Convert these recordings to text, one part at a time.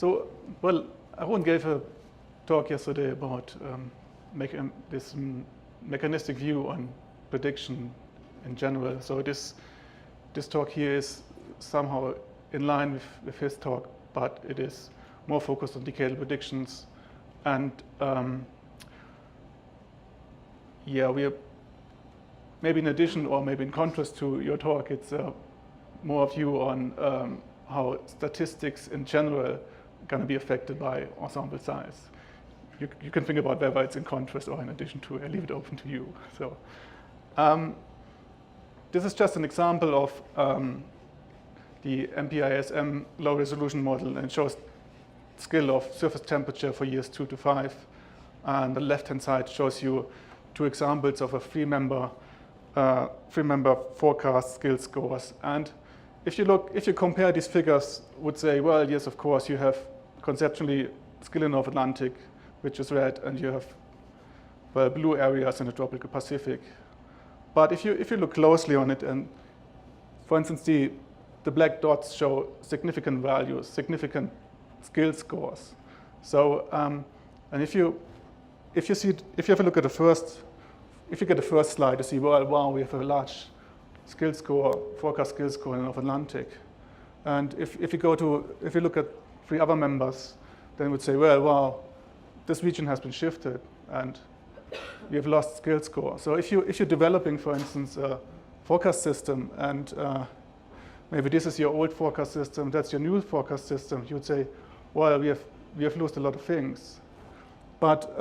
So, well, Arun gave a talk yesterday about this mechanistic view on prediction in general. So this talk here is somehow in line with his talk, but it is more focused on decadal predictions. And yeah, we are maybe in addition or maybe in contrast to your talk, it's more view on how statistics in general are going to be affected by ensemble size. You can think about whether it's in contrast or in addition to. I leave it open to you. So this is just an example of the MPISM low resolution model, and it shows skill of surface temperature for years 2 to 5. And the left-hand side shows you 2 examples of a three-member forecast skill scores. And if you compare these figures, would say, well, yes, of course, you have conceptually skill in North Atlantic, which is red, and you have, well, blue areas in the tropical Pacific. But if you look closely on it, and for instance, the black dots show significant values, significant skill scores. So, and if you have a look at if you get the first slide, you see, well, wow, we have a large skill score, forecast skill score in North Atlantic. And if you look at 3 other members, then we'd say, well, wow, this region has been shifted, and we have lost skill score. So if you're developing, for instance, a forecast system, and maybe this is your old forecast system, that's your new forecast system, you'd say, well, we have lost a lot of things. But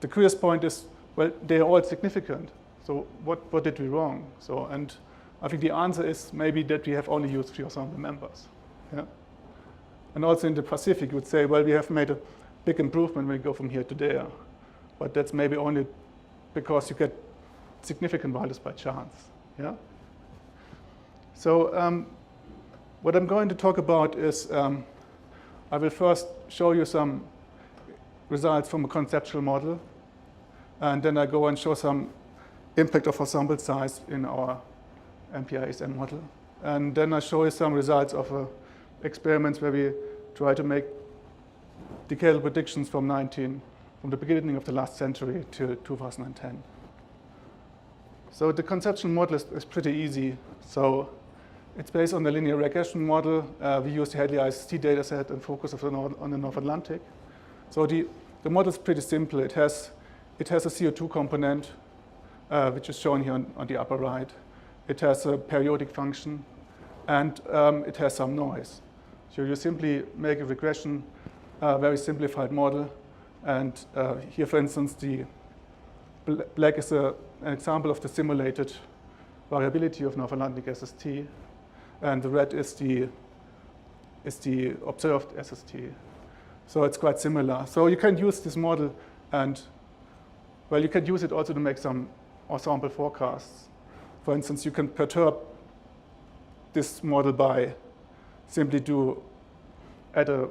the curious point is, well, they're all significant. So what did we wrong? So, and I think the answer is maybe that we have only used 3 ensemble members. Yeah? And also in the Pacific, you would say, well, we have made a big improvement when we go from here to there. But that's maybe only because you get significant values by chance. Yeah? So what I'm going to talk about is, I will first show you some results from a conceptual model. And then I go and show some impact of ensemble size in our MPISM model. And then I show you some results of experiments where we try to make decadal predictions from the beginning of the last century to 2010. So the conceptual model is pretty easy. So it's based on the linear regression model. We use the Hadley IST dataset and focus on the North Atlantic. So the model is pretty simple. It has a CO2 component, which is shown here on the upper right. It has a periodic function, and it has some noise. So you simply make a regression, very simplified model. And here, for instance, the black is an example of the simulated variability of North Atlantic SST, and the red is the observed SST. So it's quite similar. So you can use this model, and well, you can use it also to make some ensemble forecasts. For instance, you can perturb this model by simply add a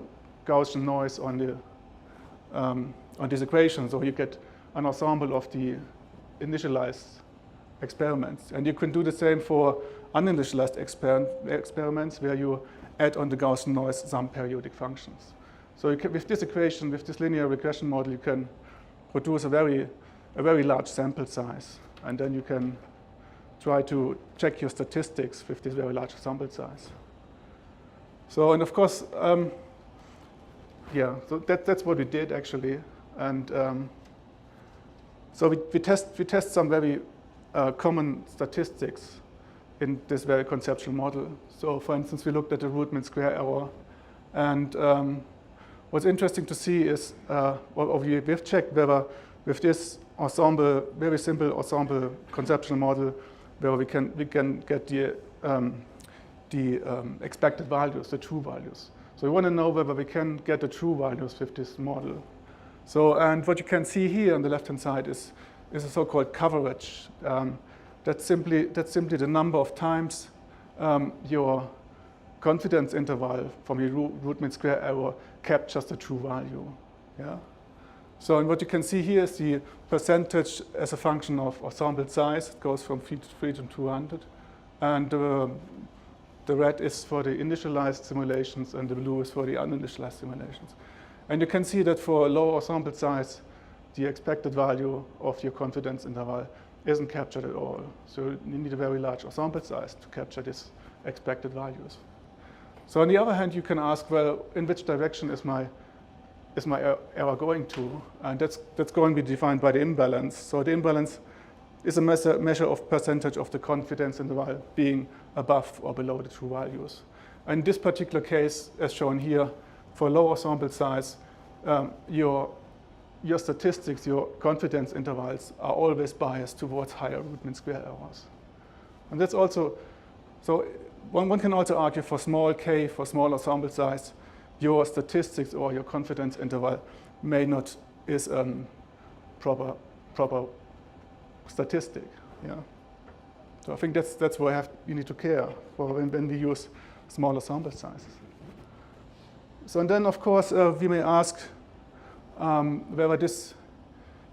Gaussian noise on this equation, so you get an ensemble of the initialized experiments. And you can do the same for uninitialized experiments where you add on the Gaussian noise some periodic functions. So with this equation, with this linear regression model, you can produce a very large sample size, and then you can try to check your statistics with this very large sample size. So, and of course, yeah, so that's what we did actually, and so we test some very common statistics in this very conceptual model. So, for instance, we looked at the root mean square error, and what's interesting to see is, we've checked whether with this ensemble, very simple ensemble conceptual model, where we can get the expected values, the true values. So we want to know whether we can get the true values with this model. So, and what you can see here on the left-hand side is a so-called coverage. That's simply the number of times your confidence interval from your root mean square error captures the true value. Yeah. So, and what you can see here is the percentage as a function of ensemble size. It goes from 3 to 200, and the red is for the initialized simulations, and the blue is for the uninitialized simulations. And you can see that for a lower sample size, the expected value of your confidence interval isn't captured at all. So you need a very large sample size to capture these expected values. So on the other hand, you can ask, well, in which direction is my error going to? And that's going to be defined by the imbalance. So the imbalance is a measure of percentage of the confidence interval being above or below the true values. And in this particular case, as shown here, for lower sample size, your statistics, your confidence intervals are always biased towards higher root mean square errors. And that's also, so one can also argue for small k, for smaller sample size, your statistics or your confidence interval may not is proper statistic. Yeah. So I think that's where you need to care for when we use smaller sample sizes. So and then of course we may ask whether this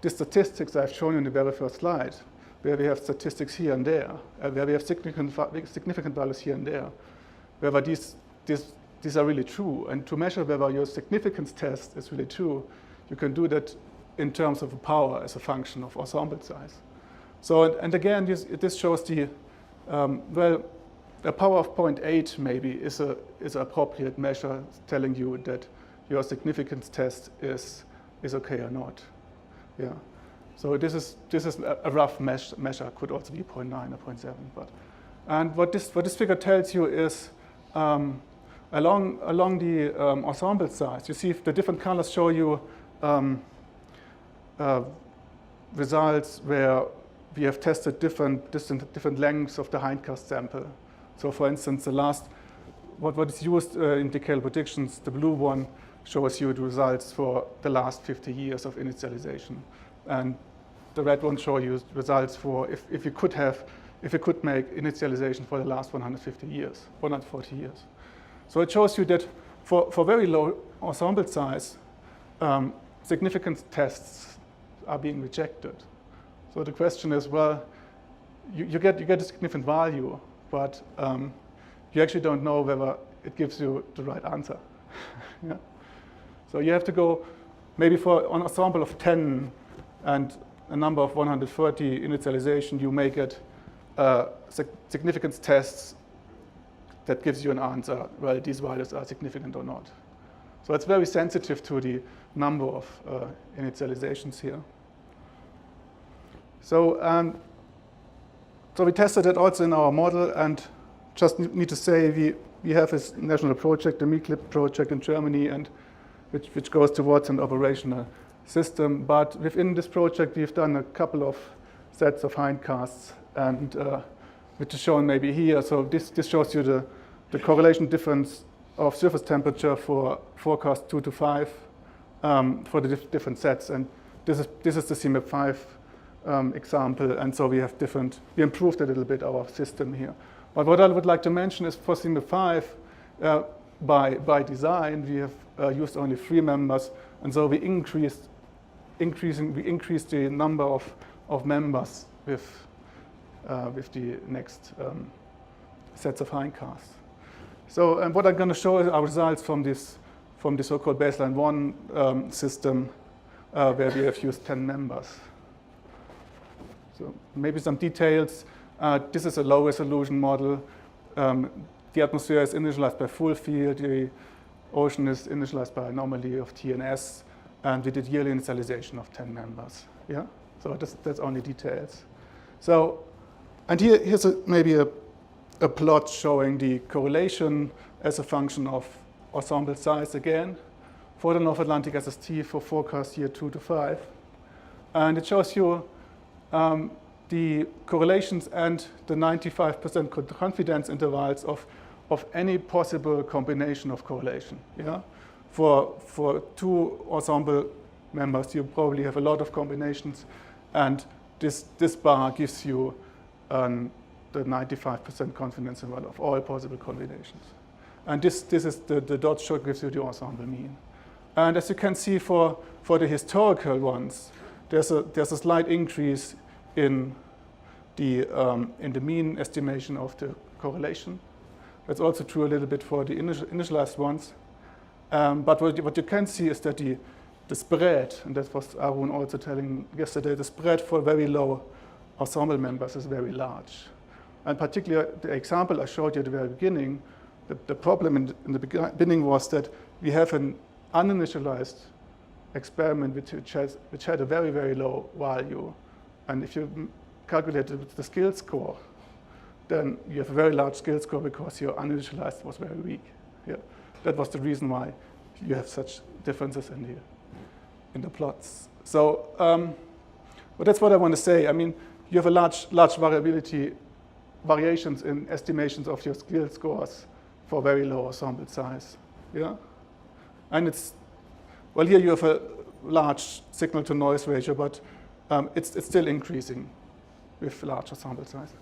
statistics I've shown you in the very first slide, where we have statistics here and there, where we have significant values here and there, whether these are really true. And to measure whether your significance test is really true, you can do that in terms of power as a function of our sample size. So, and again, this shows the, well, a power of 0.8 maybe is an appropriate measure telling you that your significance test is okay or not. Yeah. So this is a rough measure, could also be 0.9 or 0.7. And what this figure tells you is along the ensemble size, you see if the different colors show you results where we have tested different lengths of the Hindcast sample. So for instance, what is used in decadal predictions, the blue one shows you the results for the last 50 years of initialization. And the red one shows you results for if you could make initialization for the last 140 years. So it shows you that for very low ensemble size, significance tests are being rejected. So the question is, well, you get a significant value, but you actually don't know whether it gives you the right answer. Yeah? So you have to go maybe for an ensemble of 10 and a number of 130 initialization, you may get significance tests that gives you an answer, well, these values are significant or not. So it's very sensitive to the number of initializations here. So, so we tested it also in our model, and just need to say we have this national project, the MiKlip project in Germany, and which goes towards an operational system. But within this project, we've done a couple of sets of hindcasts, and which is shown maybe here. So this shows you the correlation difference of surface temperature for forecast 2 to 5 for the different sets. And this is the CMAP5 example, and so we improved a little bit our system here. But what I would like to mention is for CMAP5, by design, we have used only 3 members, and so we increased the number of members with the next sets of hindcasts. So, and what I'm going to show is our results from the so-called baseline 1 system, where we have used 10 members. So maybe some details. This is a low-resolution model. The atmosphere is initialized by full field. The ocean is initialized by anomaly of TNS. And we did yearly initialization of 10 members. Yeah. So that's only details. So, and here's maybe a plot showing the correlation as a function of ensemble size again for the North Atlantic SST for forecast year 2 to 5. And it shows you the correlations and the 95% confidence intervals of any possible combination of correlation. Yeah? For 2 ensemble members, you probably have a lot of combinations, and this bar gives you the 95% confidence interval of all possible combinations. And this is the dot show gives you the ensemble mean. And as you can see for the historical ones, there's a slight increase in the mean estimation of the correlation. That's also true a little bit for the initialized ones. But what you can see is that the spread, and that was Arun also telling yesterday, the spread for very low ensemble members is very large. And particularly the example I showed you at the very beginning, the problem in the beginning was that we have an uninitialized experiment which had a very, very low value. And if you calculate the skill score, then you have a very large skill score because your uninitialized was very weak. Yeah. That was the reason why you have such differences in the plots. So, but that's what I want to say. I mean, you have a large variations in estimations of your skill scores for very low ensemble size. Yeah, and well, here you have a large signal-to-noise ratio, but it's still increasing with large ensemble size.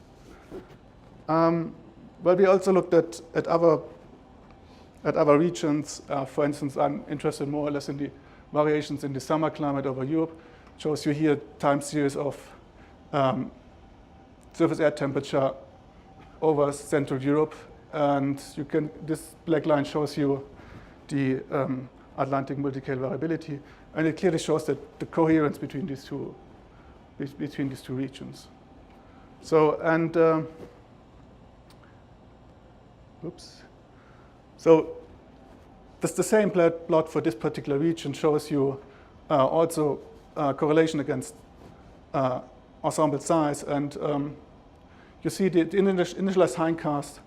But we also looked at other regions. For instance, I'm interested more or less in the variations in the summer climate over Europe. Shows you here time series of surface air temperature over Central Europe, and this black line shows you the Atlantic multi-decadal variability, and it clearly shows that the coherence between these two regions. So, and so that's the same plot for this particular region, shows you also correlation against ensemble size, and you see the initialized hindcast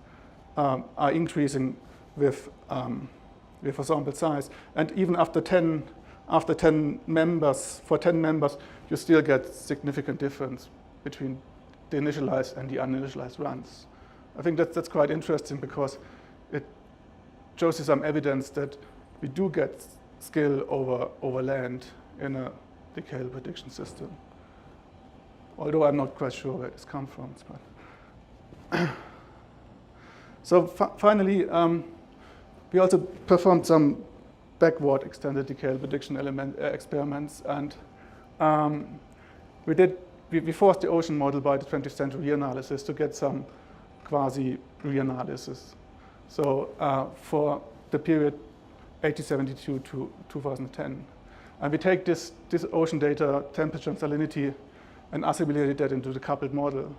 are increasing with ensemble size, and even after 10 members, you still get significant difference between the initialized and the uninitialized runs. I think that's quite interesting because it shows you some evidence that we do get skill over land in a decadal prediction system. Although I'm not quite sure where this comes from. But so finally, we also performed some backward extended decadal prediction experiments, and we forced the ocean model by the 20th century reanalysis to get some quasi reanalysis. So for the period 1872 to 2010, and we take this ocean data, temperature and salinity, and assimilated that into the coupled model.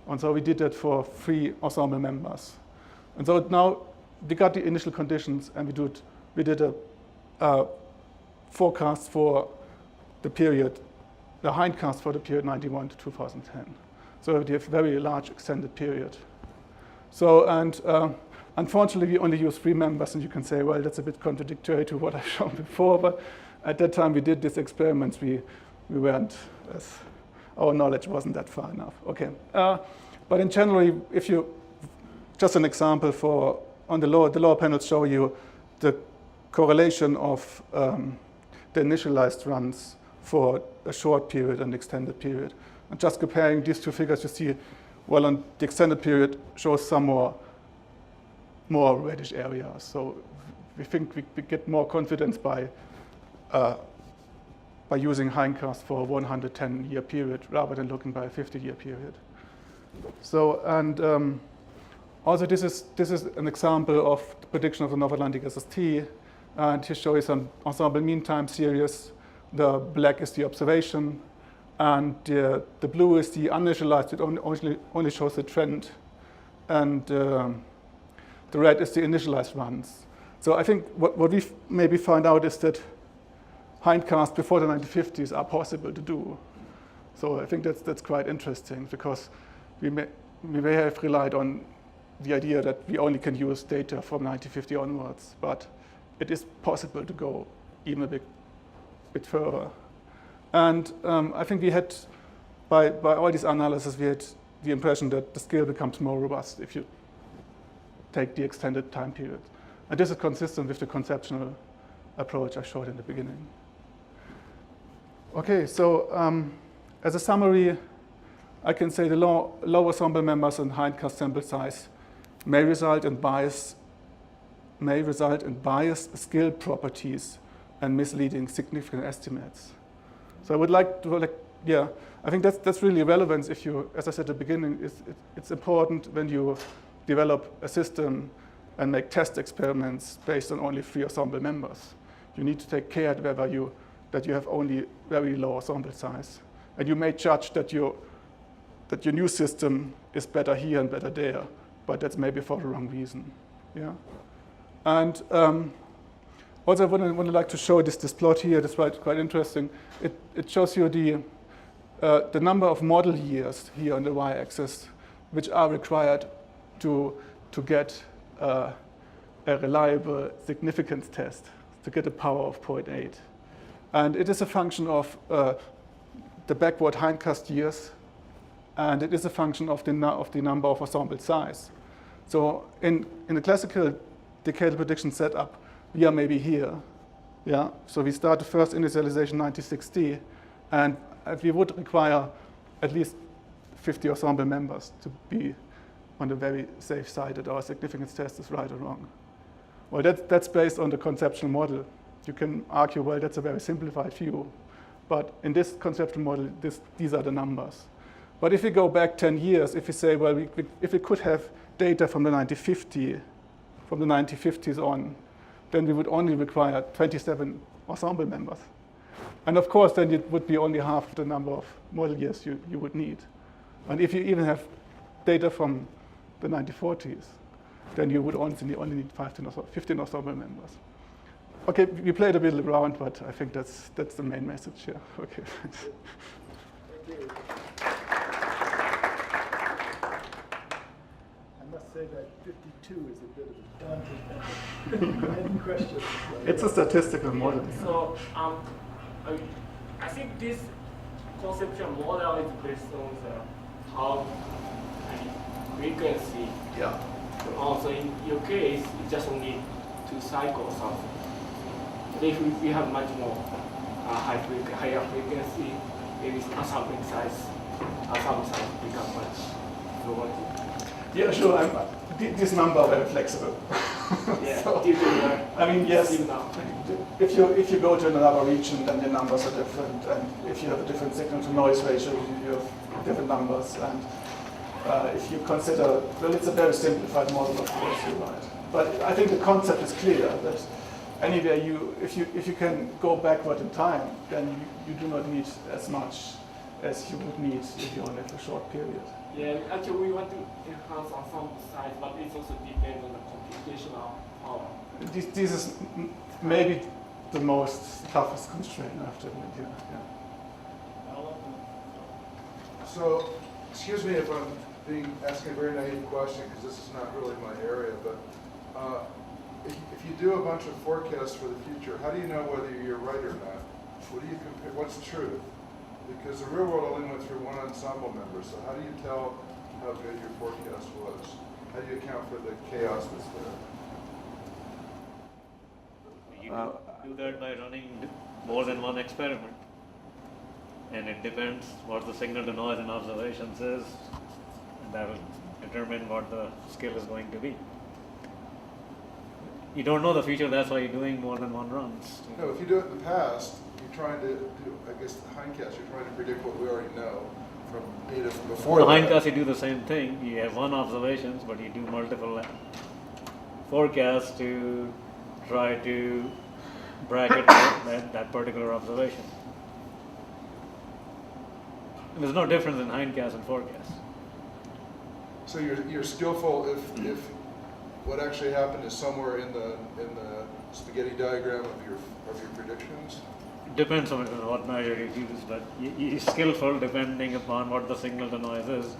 And so we did that for 3 ensemble members. And so now we got the initial conditions, and we did a forecast for the period, the hindcast for the period 91 to 2010. So we have a very large extended period. So, and unfortunately, we only use 3 members, and you can say, well, that's a bit contradictory to what I've shown before, but at that time we did these experiments, we weren't, our knowledge wasn't that far enough. Okay, but in general, if you, just an example for, on the lower panels show you the correlation of the initialized runs for a short period and extended period. And just comparing these 2 figures, you see, well, on the extended period shows some more reddish areas. So we think we get more confidence by using hindcast for a 110-year period rather than looking by a 50-year period. So, and also this is an example of the prediction of the North Atlantic SST. And here show you some ensemble mean time series. The black is the observation, and the blue is the uninitialized. It only shows the trend, and the red is the initialized runs. So I think what we maybe find out is that hindcasts before the 1950s are possible to do. So I think that's quite interesting, because we may have relied on the idea that we only can use data from 1950 onwards, but it is possible to go even a bit further. And I think we had, by all these analyses, we had the impression that the scale becomes more robust if you take the extended time period. And this is consistent with the conceptual approach I showed in the beginning. Okay, so as a summary, I can say the low ensemble members and hindcast sample size may result in biased skill properties and misleading significant estimates. So I would like to, I think that's really relevant if you, as I said at the beginning, it's important when you develop a system and make test experiments based on only 3 ensemble members. You need to take care that you have only very low ensemble size. And you may judge that your new system is better here and better there, but that's maybe for the wrong reason. Yeah. And also, I would like to show this plot here. It's quite interesting. It shows you the number of model years here on the y-axis, which are required to get a reliable significance test, to get a power of 0.8. And it is a function of the backward Hindcast years, and it is a function of the number of ensemble size. So in the classical decadal prediction setup, we are maybe here. Yeah. So we start the first initialization 9060, and we would require at least 50 ensemble members to be on the very safe side that our significance test is right or wrong. Well, that's based on the conceptual model. You can argue, well, that's a very simplified view. But in this conceptual model, these are the numbers. But if we go back 10 years, if we say, well, if we could have data from the 1950s on, then we would only require 27 ensemble members. And of course, then it would be only half of the number of model years you would need. And if you even have data from the 1940s, then you would only need 15 ensemble members. Okay, we played a bit around, but I think that's the main message here. Okay, thanks. Thank you. I must say that 52 is a bit of a daunting number. Any questions? It's a statistical model. So I think this conceptual model is based on how frequency. Yeah. Also, in your case, it's just only 2 cycles or something. But if we have much more higher frequency, maybe ensemble size become much lower. Yeah, sure. This number are very flexible. Yeah. So, I mean, yes. If you go to another region, then the numbers are different, and if you have a different signal-to-noise ratio, you have different numbers. And if you consider, well, it's a very simplified model, of course, you're right. But I think the concept is clear that anywhere if you can go backward in time, then you do not need as much as you would need if you only have a short period. Yeah, actually we want to enhance ensemble size, but it also depends on the computational power. This is maybe the most toughest constraint, I have to admit. Yeah. So, excuse me if I'm asking a very naive question, because this is not really my area, but if you do a bunch of forecasts for the future, how do you know whether you're right or not? What do you compare? What's true? Because the real world only went through one ensemble member, so how do you tell how good your forecast was? How do you account for the chaos that's there? You do that by running more than one experiment. And it depends what the signal to noise and observations is, and that will determine what the skill is going to be. You don't know the future, that's why you're doing more than one runs. No, if you do it in the past, you're trying to do, I guess, the Hindcast, you're trying to predict what we already know from data from before The that. Hindcast, you do the same thing. You have one observations, but you do multiple forecasts to try to bracket that particular observation. And there's no difference in Hindcast and forecast. So you're skillful if what actually happened is somewhere in the spaghetti diagram of your predictions? Depends on what measure you use, but you're skillful depending upon what the signal to noise is.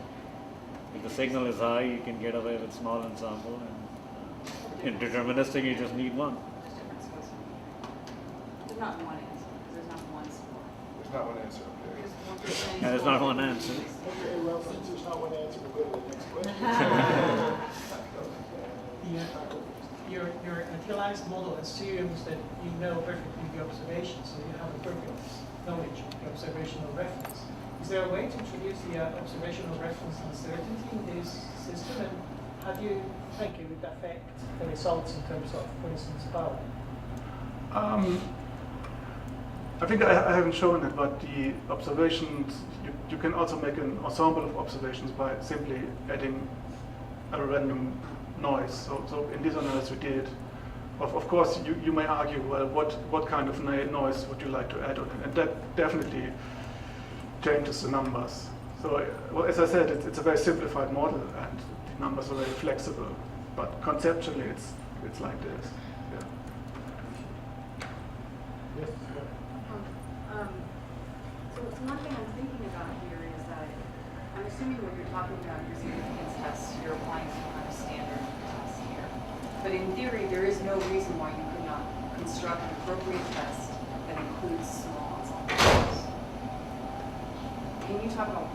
If the signal is high, you can get away with small ensemble, and in deterministic, you just need one. There's not one answer, because there's not one score. There's not one answer, okay. And there's not one answer. Okay, well, since there's not one answer, we'll go to the next question. Your utilized model assumes that you know perfectly the observation, so you have a perfect knowledge of the observational reference. Is there a way to introduce the observational reference uncertainty in this system, and how do you think it would affect the results in terms of, for instance, power? I think I haven't shown it, but the observations, you can also make an ensemble of observations by simply adding a random noise. So in this analysis we did. Of course, you may argue, well, what kind of noise would you like to add on it? And that definitely changes the numbers. So, well, as I said, it's a very simplified model, and the numbers are very flexible. But conceptually, it's like this. Yeah. Yes. So one thing I'm thinking about here is that I'm assuming when you're talking about your significance tests, you're applying some kind of standard test here. But in theory, there is no reason why you could not construct an appropriate test that includes small ensembles. Can you talk about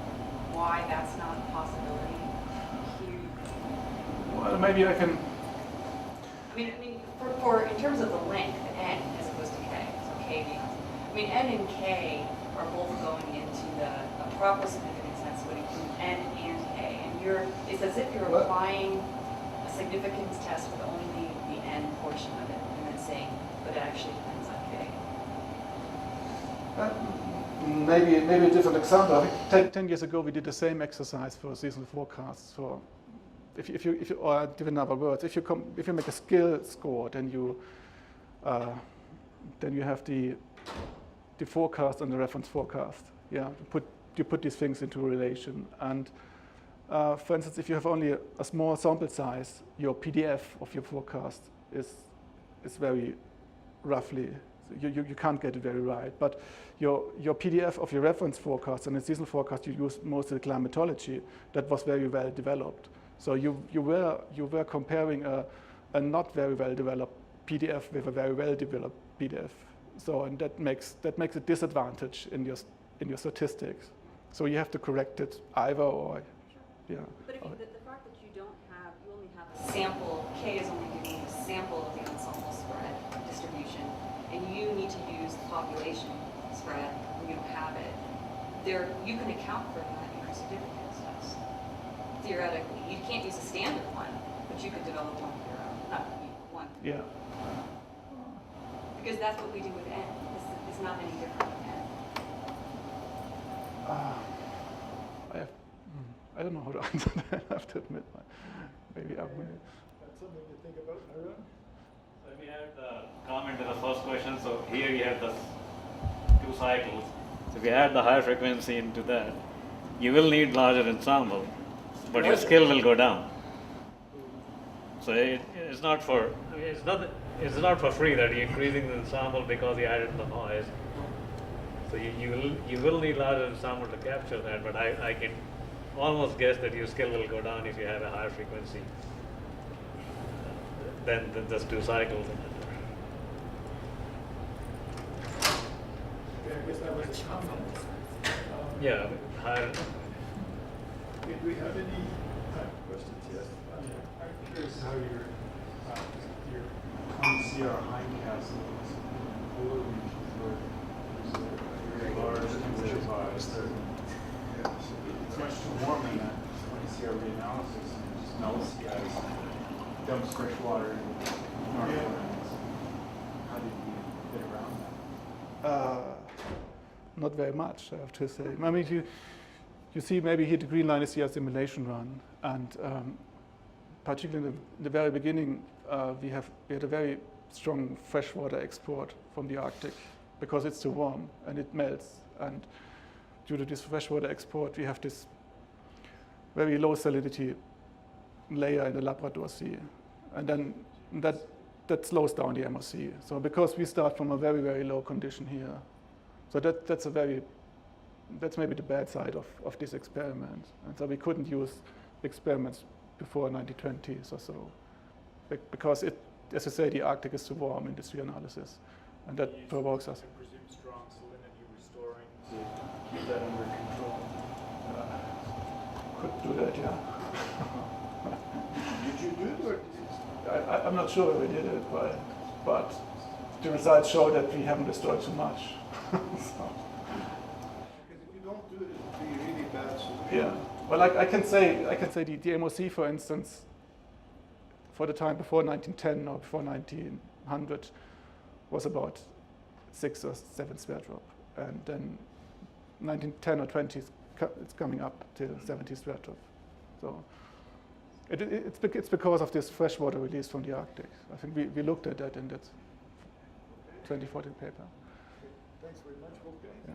why that's not a possibility here? Well, maybe I can. I mean, for in terms of the length, n as opposed to k, so k being. I mean, n and k are both going into the proper significance test would include n and k, and it's as if you're applying a significance test with only the n portion of it, and then saying, but it actually depends on k. Maybe a different example. I think 10 years ago we did the same exercise for seasonal forecasts. For if you or in other words, if you make a skill score, then you have the forecast and the reference forecast. Yeah, you put these things into relation. And for instance, if you have only a small sample size, your PDF of your forecast is very roughly. You can't get it very right, but your PDF of your reference forecast and the seasonal forecast you use most of the climatology that was very well developed. So you were comparing a not very well developed PDF with a very well developed PDF. So and that makes a disadvantage in your statistics. So you have to correct it either or. Yeah. But if the fact that you only have a sample, k is only giving you a sample of the ensemble spread distribution, and you need to use the population spread when you don't have it, you can account for that in your significance test. Theoretically, you can't use a standard one, but you could develop one of your own. Not one. Yeah. Because that's what we do with n. It's not any different with n. I don't know how to answer that. I have to admit. Maybe I will. That's something to think about, Arun. So we have the comment to the first question. So here you have the 2 cycles. So if you add the higher frequency into that, you will need larger ensemble, but your skill will go down. So it's not for free that you're increasing the ensemble because you added the noise. So you will need larger ensemble to capture that, but I can almost guess that your skill will go down if you have a higher frequency than just 2 cycles. Yeah, I guess that was a comment. Yeah, higher. Do we have any time for questions? Yes. I'm curious how your UNCR Hindcast looks. Very large temperature bias. It's much too warm in that UNCR reanalysis, and just melts the ice, dumps fresh water into normal lands. How did you get around that? Not very much, I have to say. I mean, you see maybe here the green line is the simulation run, and particularly in the very beginning, we had a very strong freshwater export from the Arctic because it's too warm and it melts. And due to this freshwater export, we have this very low salinity layer in the Labrador Sea, and then that slows down the MOC. So because we start from a very, very low condition here, so that's maybe the bad side of this experiment. And so we couldn't use experiments before 1920s or so, because as I say, the Arctic is too warm in this reanalysis, and that provokes us. I presume strong salinity restoring to keep that under control. Could do that, yeah. Did you do it, or did you? I'm not sure if we did it, but the results show that we haven't destroyed too much. So, Because if you don't do it, it would be really bad solution. yeah. Well, I can say the MOC, for instance, for the time before 1910 or before 1900 was about 6 or 7 sphere drop, and then 1910 or 20 it's coming up to 70 sphere drop. So It's because of this freshwater release from the Arctic. I think we looked at that in that 2014 paper. Thanks very much, Wolfgang. Yeah.